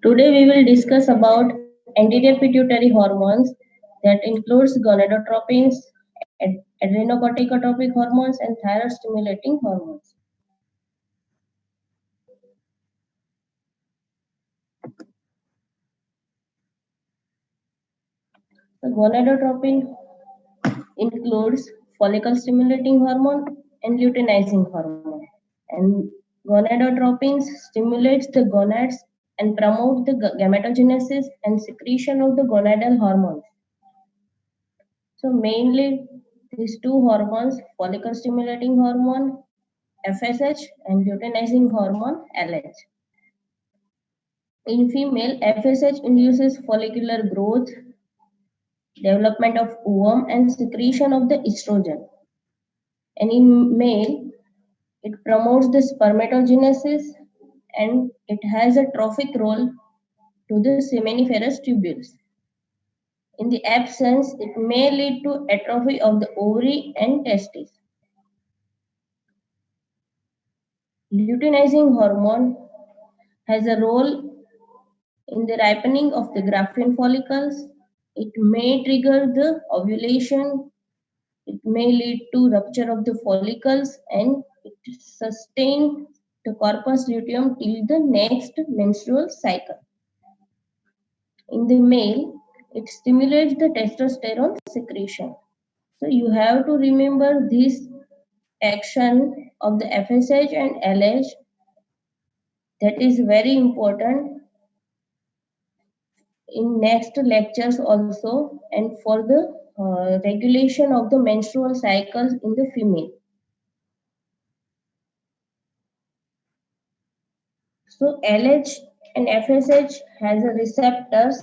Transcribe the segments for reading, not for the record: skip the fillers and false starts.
Today we will discuss about anterior pituitary hormones that includes gonadotropins, adrenocorticotropic hormones and thyroid stimulating hormones. The gonadotropin includes follicle stimulating hormone and luteinizing hormone. And gonadotropins stimulates the gonads and promote the gametogenesis and secretion of the gonadal hormones. So mainly these two hormones, follicle stimulating hormone FSH and luteinizing hormone LH. In female, FSH induces follicular growth, development of ovum and secretion of the estrogen. And in male, it promotes the spermatogenesis and it has a trophic role to the seminiferous tubules. In the absence, it may lead to atrophy of the ovary and testes. Luteinizing hormone has a role in the ripening of the Graafian follicles. It may trigger the ovulation. It may lead to rupture of the follicles and it sustains the corpus luteum till the next menstrual cycle. In the male, it stimulates the testosterone secretion. So you have to remember this action of the FSH and LH, that is very important in next lectures also, and for the regulation of the menstrual cycles in the female. So LH and FSH has a receptors,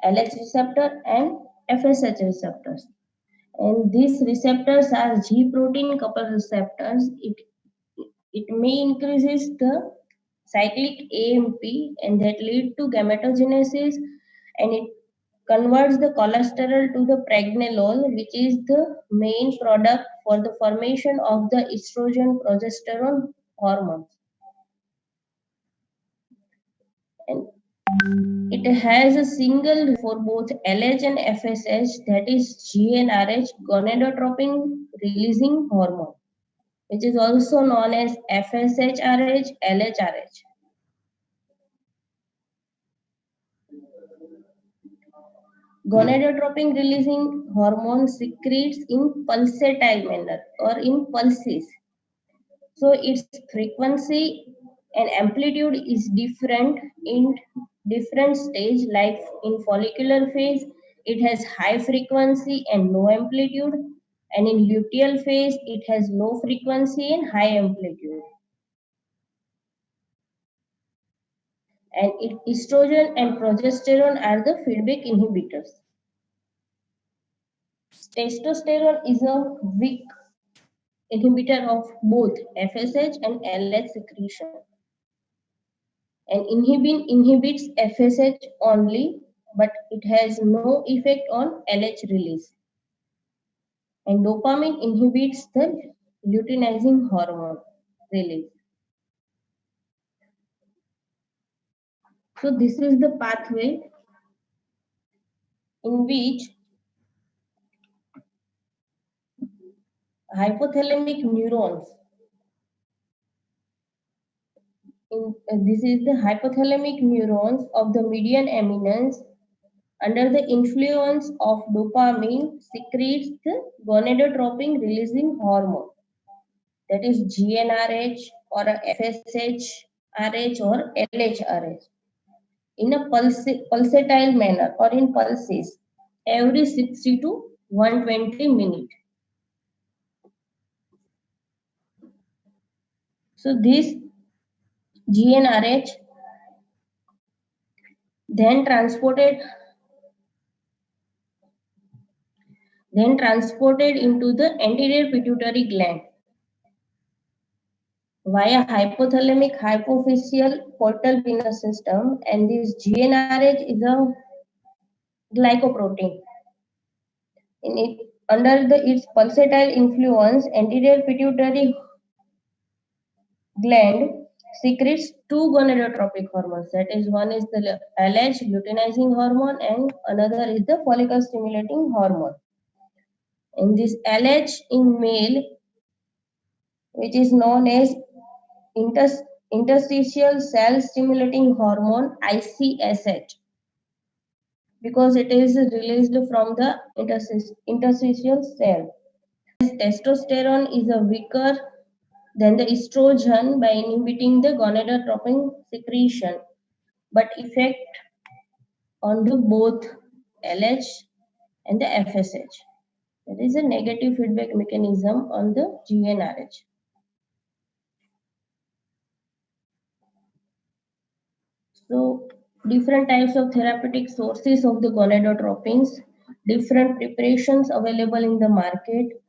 LH receptor and FSH receptors. And these receptors are G protein coupled receptors. It may increases the cyclic AMP and that lead to gametogenesis, and it converts the cholesterol to the pregnenolone, which is the main product for the formation of the estrogen progesterone hormones. And it has a single for both LH and FSH, that is GnRH, gonadotropin releasing hormone, which is also known as FSHRH, LHRH. Gonadotropin releasing hormone secretes in pulsatile manner or in pulses. So its frequency and amplitude is different in different stage. Like in follicular phase, it has high frequency and low amplitude, and in luteal phase, it has low frequency and high amplitude. And estrogen and progesterone are the feedback inhibitors. Testosterone is a weak inhibitor of both FSH and LH secretion. And inhibin inhibits FSH only, but it has no effect on LH release. And dopamine inhibits the luteinizing hormone release. So this is the pathway in which hypothalamic neurons, this is the hypothalamic neurons of the median eminence under the influence of dopamine secretes the gonadotropin releasing hormone, that is GnRH or FSHRH or LHRH, in a pulsatile manner or in pulses every 60 to 120 minutes. So this GnRH then transported into the anterior pituitary gland via hypothalamic hypophyseal portal venous system, and this GnRH is a glycoprotein. In it, under its pulsatile influence, anterior pituitary gland secretes two gonadotropic hormones. That is, one is the LH luteinizing hormone and another is the follicle stimulating hormone. In this LH in male, which is known as interstitial cell stimulating hormone ICSH, because it is released from the interstitial cell. Testosterone is a weaker than the estrogen by inhibiting the gonadotropin secretion, but effect on the both LH and the FSH. There is a negative feedback mechanism on the GnRH. So, different types of therapeutic sources of the gonadotropins, different preparations available in the market.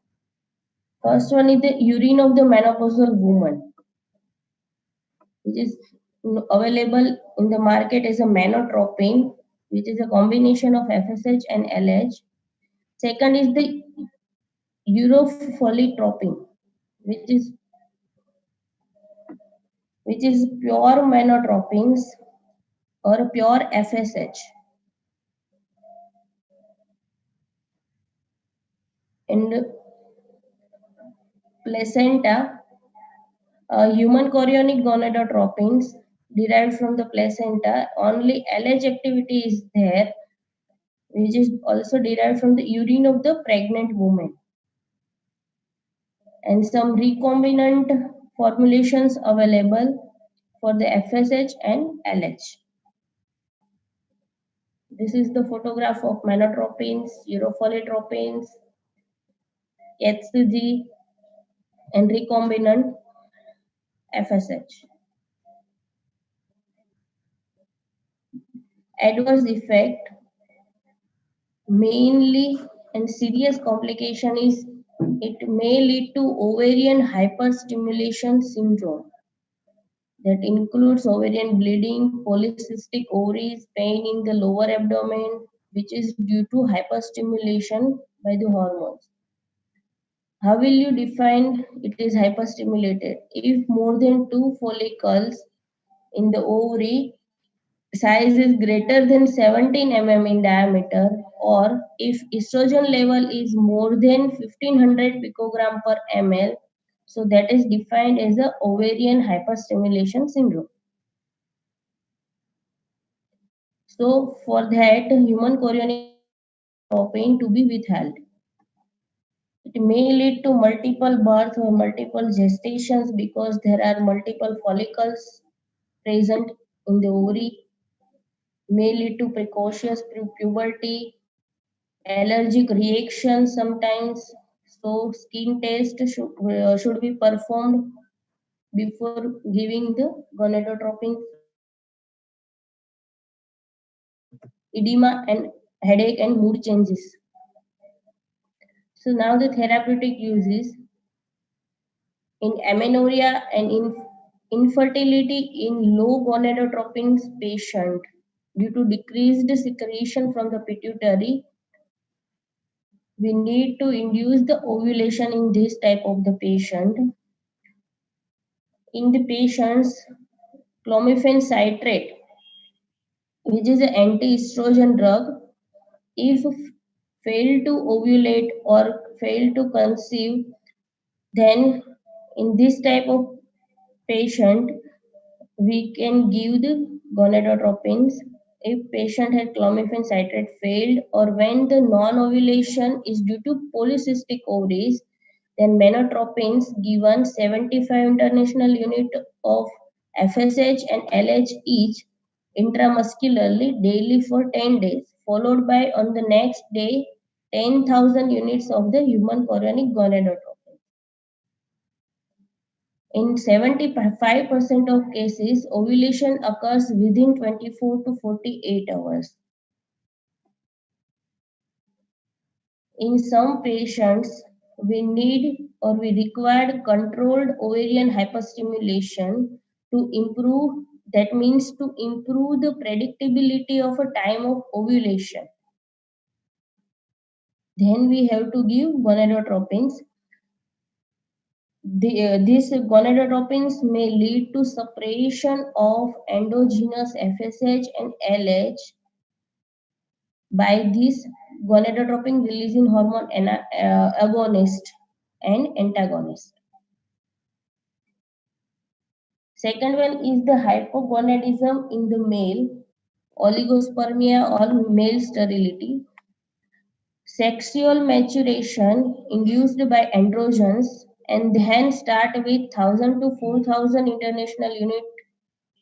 First one is the urine of the menopausal woman, which is available in the market as a manotropin, which is a combination of FSH and LH. Second is the urofolitropin, which is pure manotropins or pure FSH. And placenta, human chorionic gonadotropins derived from the placenta, only LH activity is there, which is also derived from the urine of the pregnant woman. And some recombinant formulations available for the FSH and LH. This is the photograph of manotropins, urofolitropins, HCG, and recombinant FSH. Adverse effect, mainly and serious complication is it may lead to ovarian hyperstimulation syndrome that includes ovarian bleeding, polycystic ovaries, pain in the lower abdomen, which is due to hyperstimulation by the hormones. How will you define it is hyperstimulated? If more than two follicles in the ovary size is greater than 17 mm in diameter, or if estrogen level is more than 1500 picogram per ml, so that is defined as a ovarian hyperstimulation syndrome. So for that, human chorionic pain to be withheld. It may lead to multiple birth or multiple gestations because there are multiple follicles present in the ovary. May lead to precocious puberty, allergic reactions sometimes. So skin test should be performed before giving the gonadotropin. Edema and headache and mood changes. So now the therapeutic uses in amenorrhea and in infertility in low gonadotropin patient due to decreased secretion from the pituitary. We need to induce the ovulation in this type of the patient. In the patients, clomiphene citrate, which is an anti-estrogen drug, if fail to ovulate or fail to conceive, then in this type of patient, we can give the gonadotropins. If patient has clomiphene citrate failed or when the non-ovulation is due to polycystic ovaries, then manotropins given 75 international unit of FSH and LH each intramuscularly daily for 10 days, followed by on the next day 10,000 units of the human chorionic gonadotropin. In 75% of cases, ovulation occurs within 24 to 48 hours. In some patients, we need or we require controlled ovarian hyperstimulation to improve, that means to improve the predictability of a time of ovulation. Then we have to give gonadotropins. These gonadotropins may lead to suppression of endogenous FSH and LH by this gonadotropin releasing hormone agonist and antagonist. Second one is the hypogonadism in the male, oligospermia or male sterility. Sexual maturation induced by androgens and then start with 1000 to 4000 international unit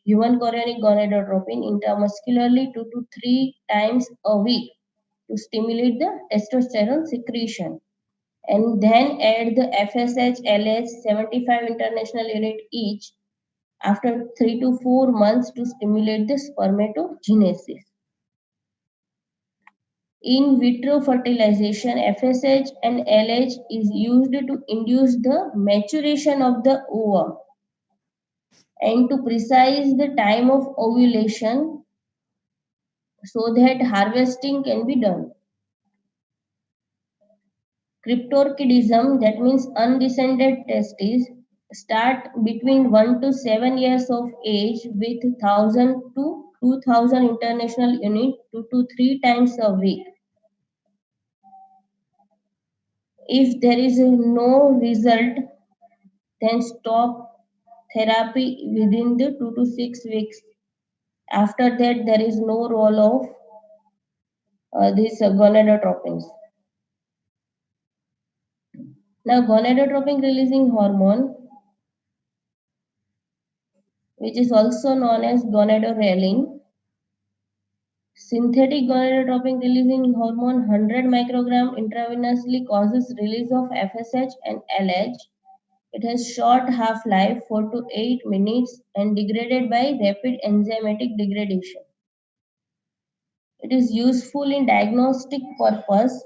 human chorionic gonadotropin intramuscularly 2 to 3 times a week to stimulate the testosterone secretion, and then add the FSH LH 75 international unit each after 3 to 4 months to stimulate the spermatogenesis. In vitro fertilization, FSH and LH is used to induce the maturation of the ova and to precise the time of ovulation so that harvesting can be done. Cryptorchidism, that means undescended testes, start between 1 to 7 years of age with 1000 to 2000 international unit 2 to 3 times a week. If there is no result, then stop therapy within the 2 to 6 weeks. After that, there is no role of these gonadotropins. Now, gonadotropin releasing hormone, which is also known as gonadorelin, synthetic gonadotropin releasing hormone 100 microgram intravenously causes release of FSH and LH. It has short half-life, 4 to 8 minutes, and degraded by rapid enzymatic degradation. It is useful in diagnostic purpose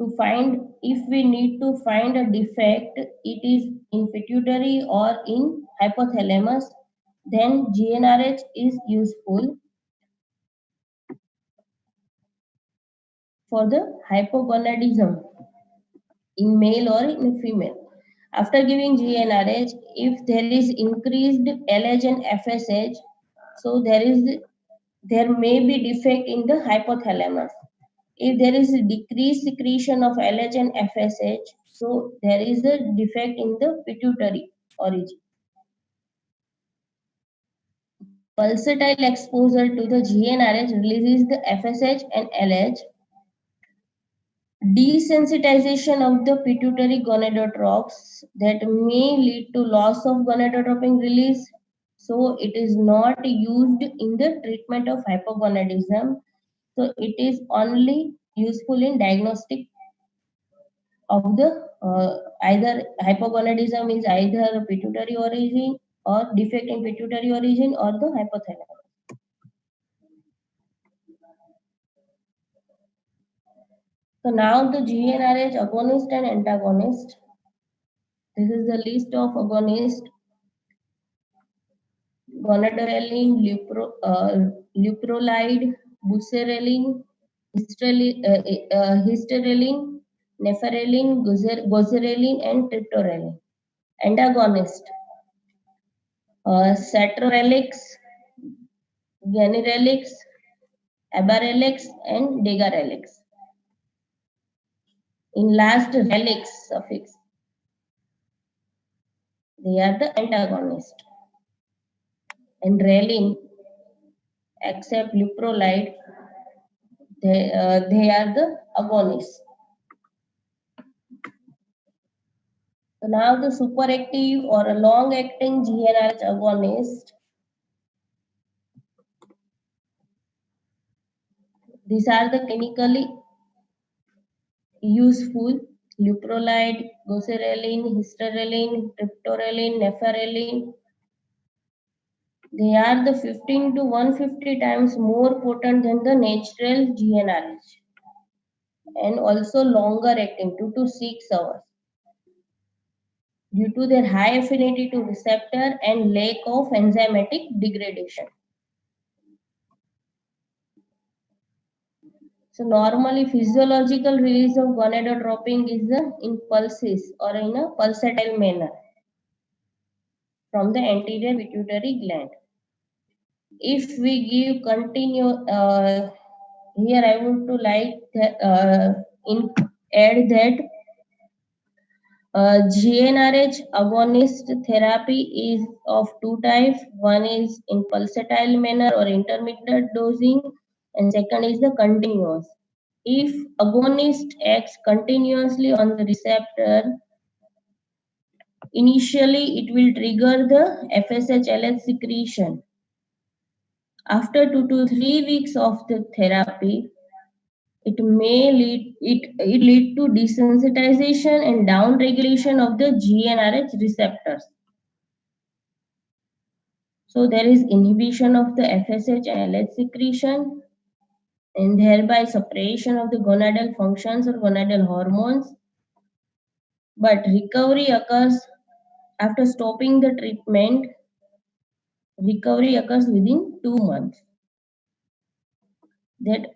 to find if we need to find a defect, it is in pituitary or in hypothalamus, then GnRH is useful for the hypogonadism in male or in female. After giving GnRH, if there is increased LH and FSH, so there may be defect in the hypothalamus. If there is a decreased secretion of LH and FSH, so there is a defect in the pituitary origin. Pulsatile exposure to the GnRH releases the FSH and LH. Desensitization of the pituitary gonadotropes that may lead to loss of gonadotropin release. So it is not used in the treatment of hypogonadism. So it is only useful in diagnostic of the either hypogonadism is either pituitary origin or defect in pituitary origin or the hypothalamus. So now the GnRH agonist and antagonist. This is the list of agonists: gonadorelin, leuprolide, buserelin, hysterelin, neferelin, gozerelin, and triptorelin. Antagonist: satrorelix, ganirelix, abarelix, and degarelix. In last relix suffix, they are the antagonist. And relin, except leuprolide, they are the agonists. So now the superactive or a long-acting GnRH agonist. These are the clinically useful: leuprolide, gozerelin, hysterelin, triptorelin, neferelin. They are the 15 to 150 times more potent than the natural GnRH and also longer acting, 2 to 6 hours, due to their high affinity to receptor and lack of enzymatic degradation. So normally physiological release of gonadotropin is in pulses or in a pulsatile manner from the anterior pituitary gland. If we give here I would to like add that GnRH agonist therapy is of two types. One is in pulsatile manner or intermittent dosing, and second is the continuous. If agonist acts continuously on the receptor, initially it will trigger the FSH-LH secretion. After 2 to 3 weeks of the therapy, it may lead to desensitization and downregulation of the GnRH receptors. So there is inhibition of the FSH and LH secretion and thereby separation of the gonadal functions or gonadal hormones. But recovery occurs after stopping the treatment. Recovery occurs within 2 months. That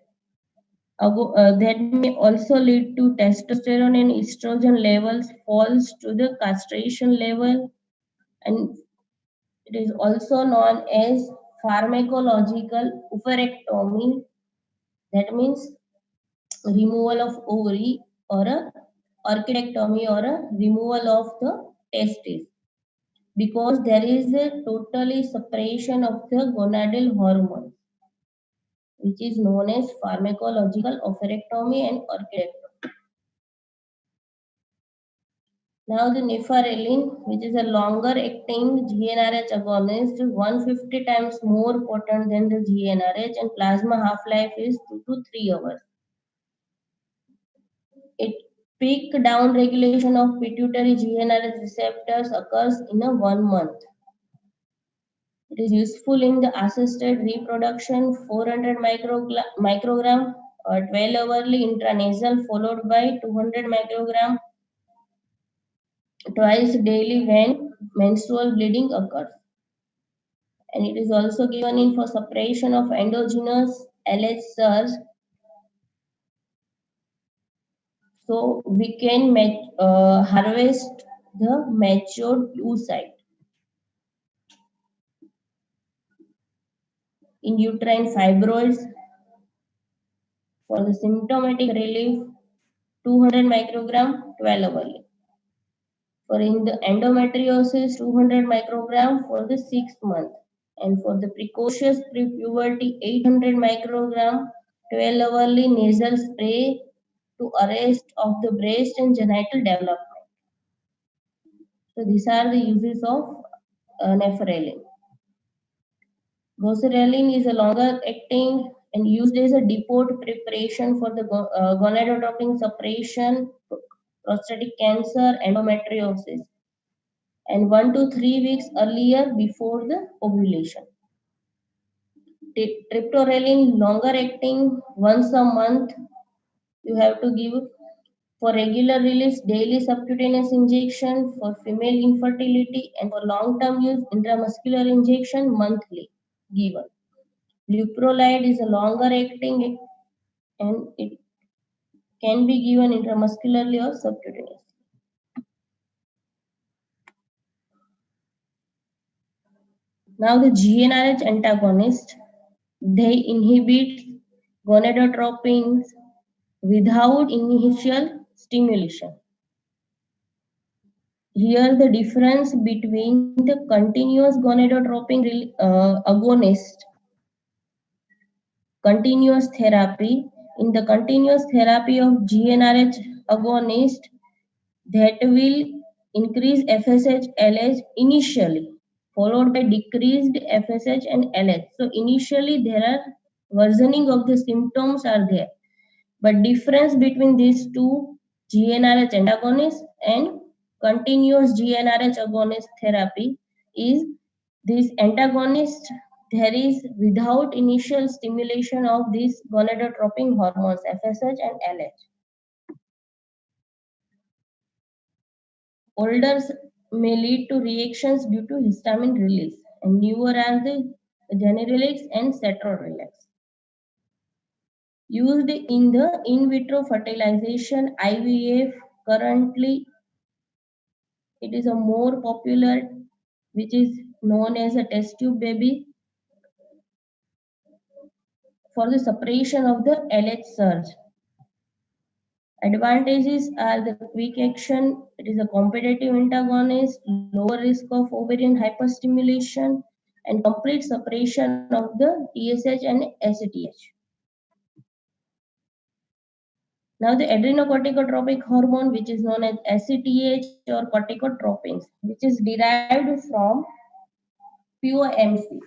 may also lead to testosterone and estrogen levels falls to the castration level, and it is also known as pharmacological oophorectomy. That means removal of ovary or a orchidectomy or a removal of the testes, because there is a totally separation of the gonadal hormones, which is known as pharmacological oophorectomy and orchidectomy. Now the nefarelin, which is a longer acting GnRH agonist, 150 times more potent than the GnRH, and plasma half-life is 2 to 3 hours. It peak down regulation of pituitary GnRH receptors occurs in a 1 month. It is useful in the assisted reproduction, 400 microgram 12-hourly intranasal followed by 200 microgram twice daily when menstrual bleeding occurs. And it is also given in for suppression of endogenous LH cells, so we can harvest the matured oocyte. In uterine fibroids, for the symptomatic relief, 200 microgram 12 hourly. For in the endometriosis, 200 microgram for the 6th month. And for the precocious pre-puberty, 800 microgram 12 hourly nasal spray to arrest of the breast and genital development. So these are the uses of nefarelin. Goserelin is a longer acting and used as a depot preparation for the gonadotropin suppression, prostatic cancer, endometriosis, and 1 to 3 weeks earlier before the ovulation. Triptorelin, longer acting, once a month you have to give for regular release daily subcutaneous injection, for female infertility, and for long-term use intramuscular injection monthly given. Leuprolide is a longer acting and it can be given intramuscularly or subcutaneously. Now the GnRH antagonist, they inhibit gonadotropins without initial stimulation. Here the difference between the continuous gonadotropin agonist, continuous therapy, in the continuous therapy of GnRH agonist, that will increase FSH LH initially, followed by decreased FSH and LH. So initially there are worsening of the symptoms are there, but difference between these two GnRH antagonist and continuous GnRH agonist therapy is this antagonist, there is without initial stimulation of these gonadotropin hormones FSH and LH. Older may lead to reactions due to histamine release, and newer are the generelix and cetrorelix. Used in the in vitro fertilization IVF. Currently, it is a more popular, which is known as a test tube baby, for the suppression of the LH surge. Advantages are the quick action, it is a competitive antagonist, lower risk of ovarian hyperstimulation, and complete separation of the TSH and ACTH. Now, the adrenocorticotropic hormone, which is known as ACTH or corticotropins, which is derived from POMC,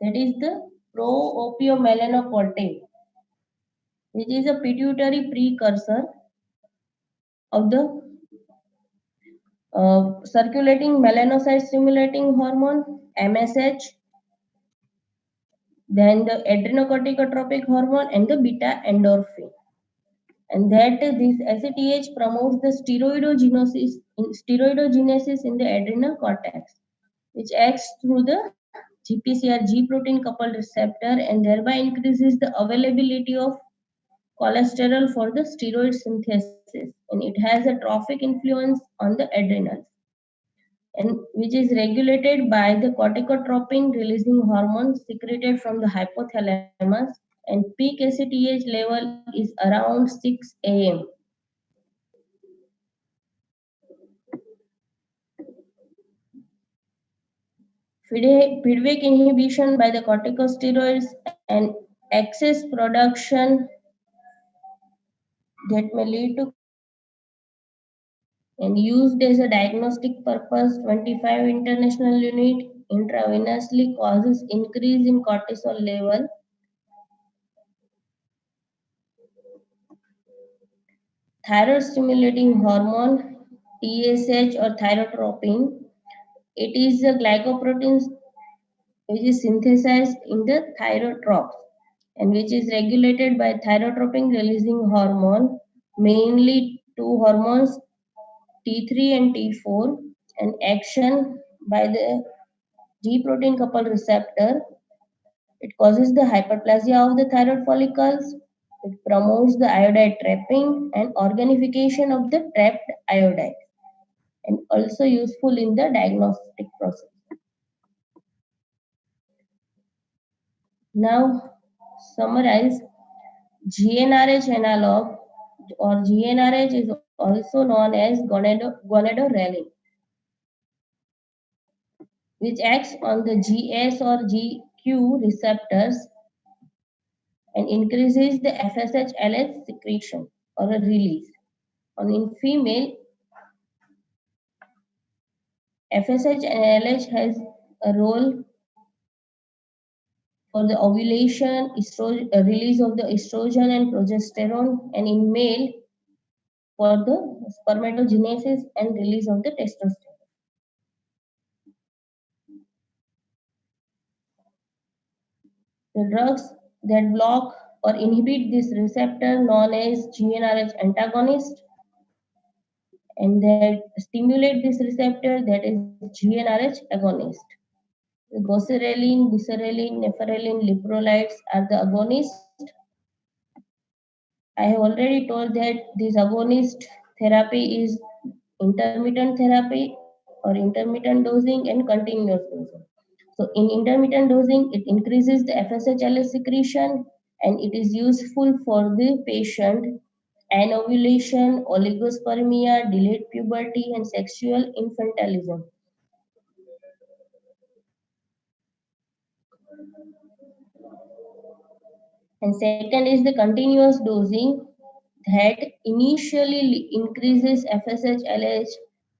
that is the pro-opiomelanocortin, which is a pituitary precursor of the circulating melanocyte stimulating hormone MSH, then the adrenocorticotropic hormone and the beta endorphin. And that this ACTH promotes the steroidogenesis in the adrenal cortex, which acts through the GPCR G protein coupled receptor and thereby increases the availability of cholesterol for the steroid synthesis, and it has a trophic influence on the adrenals, and which is regulated by the corticotropin releasing hormone secreted from the hypothalamus, and peak ACTH level is around 6 am. Feedback inhibition by the corticosteroids and excess production that may lead to and used as a diagnostic purpose. 25 international unit intravenously causes increase in cortisol level. Thyroid stimulating hormone TSH or thyrotropin, it is a glycoprotein which is synthesized in the thyrotropes and which is regulated by thyrotropin releasing hormone, mainly two hormones T3 and T4, and action by the G protein coupled receptor. It causes the hyperplasia of the thyroid follicles. It promotes the iodide trapping and organification of the trapped iodide, and also useful in the diagnostic process. Now, summarize. GnRH analog or GnRH is also known as gonadorelin, which acts on the GS or GQ receptors and increases the FSH-LH secretion or a release. In female, FSH and LH has a role for the ovulation, release of the estrogen and progesterone, and in male for the spermatogenesis and release of the testosterone. The drugs that block or inhibit this receptor known as GnRH antagonist, and that stimulate this receptor, that is GnRH agonist. The goserelin, nephrelin, leprolides are the agonists. I have already told that this agonist therapy is intermittent therapy or intermittent dosing and continuous dosing. So in intermittent dosing, it increases the FSH-LH secretion and it is useful for the patient anovulation, oligospermia, delayed puberty, and sexual infantilism. And second is the continuous dosing that initially increases FSH-LH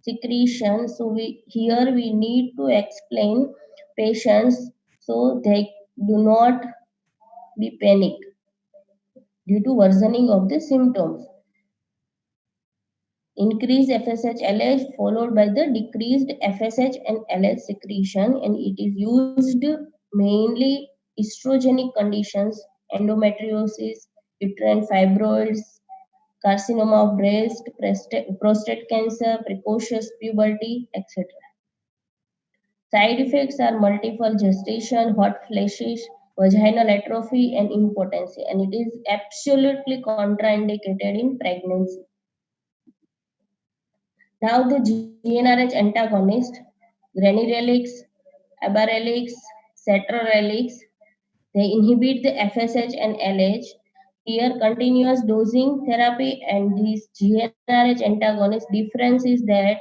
secretion. So here we need to explain patients so they do not be panic due to worsening of the symptoms. Increased FSH-LH followed by the decreased FSH and LH secretion, and it is used mainly estrogenic conditions, endometriosis, uterine fibroids, carcinoma of breast, prostate cancer, precocious puberty, etc. Side effects are multiple gestation, hot flashes, vaginal atrophy and impotency, and it is absolutely contraindicated in pregnancy. Now the GnRH antagonist, granirelix, abarelix, cetrorelix, they inhibit the FSH and LH. Here, continuous dosing therapy and these GnRH antagonist difference is that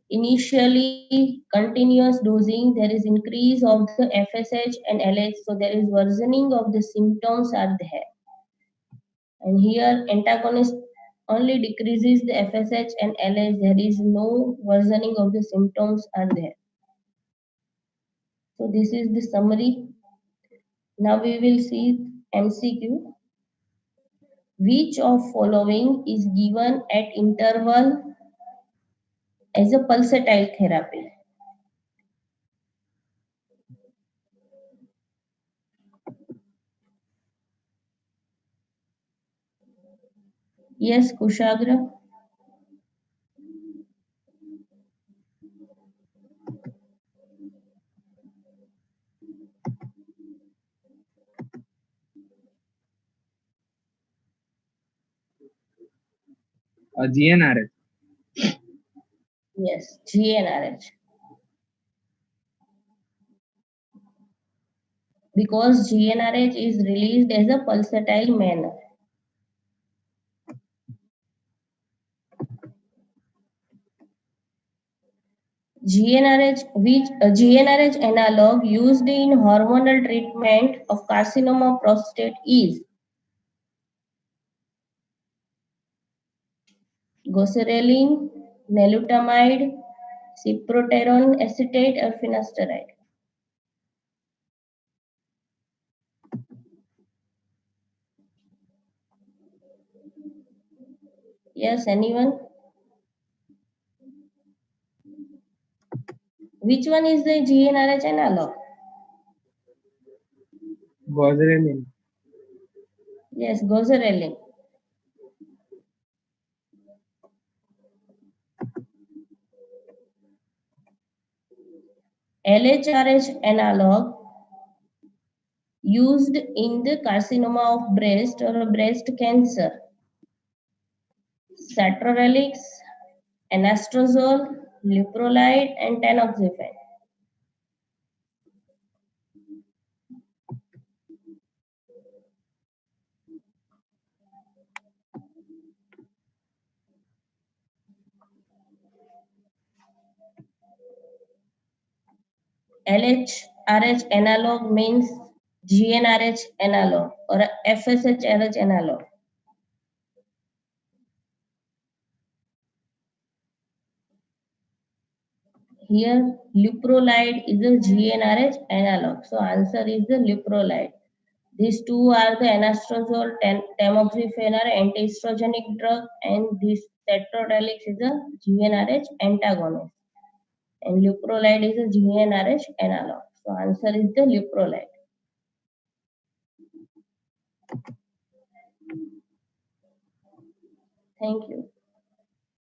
initially continuous dosing there is increase of the FSH and LH, so there is worsening of the symptoms are there. And here antagonist only decreases the FSH and LH, there is no worsening of the symptoms are there. So this is the summary. Now we will see MCQ. Which of following is given at interval as a pulsatile therapy? Yes, Kushagra. GnRH. Yes, GnRH. Because GnRH is released as a pulsatile manner. GnRH analog used in hormonal treatment of carcinoma of prostate is goserelin, nelutamide, cyproterone acetate, or finasteride. Yes, anyone? Which one is the GnRH analog? Goserelin. Yes, goserelin. LHRH analog used in the carcinoma of breast or breast cancer. Satrorelix, anastrozole, leuprolide, and tamoxifen. LHRH analog means GnRH analog or FSHRH analog. Here, leuprolide is a GnRH analog. So, answer is the leuprolide. These two are the anastrozole, tamoxifen are antiestrogenic drug, and this tetradralix is a GnRH antagonist, and leuprolide is a GnRH analog. So, answer is the leuprolide. Thank you.